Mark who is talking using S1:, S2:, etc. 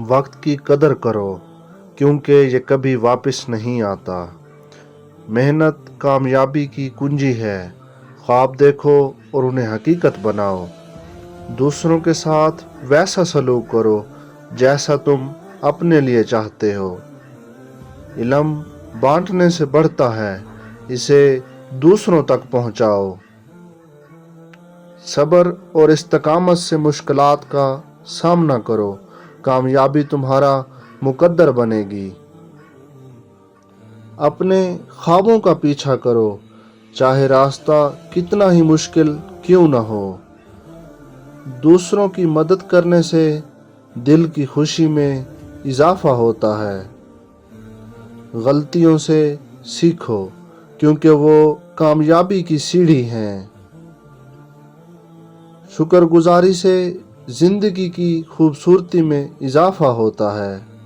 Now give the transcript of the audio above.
S1: وقت کی قدر کرو کیونکہ یہ کبھی واپس نہیں آتا۔ محنت کامیابی کی کنجی ہے۔ خواب دیکھو اور انہیں حقیقت بناؤ۔ دوسروں کے ساتھ ویسا سلوک کرو جیسا تم اپنے لیے چاہتے ہو۔ علم بانٹنے سے بڑھتا ہے، اسے دوسروں تک پہنچاؤ۔ صبر اور استقامت سے مشکلات کا سامنا کرو، کامیابی تمہارا مقدر بنے گی۔ اپنے خوابوں کا پیچھا کرو، چاہے راستہ کتنا ہی مشکل کیوں نہ ہو۔ دوسروں کی مدد کرنے سے دل کی خوشی میں اضافہ ہوتا ہے۔ غلطیوں سے سیکھو کیونکہ وہ کامیابی کی سیڑھی ہیں۔ شکر گزاری سے زندگی کی خوبصورتی میں اضافہ ہوتا ہے۔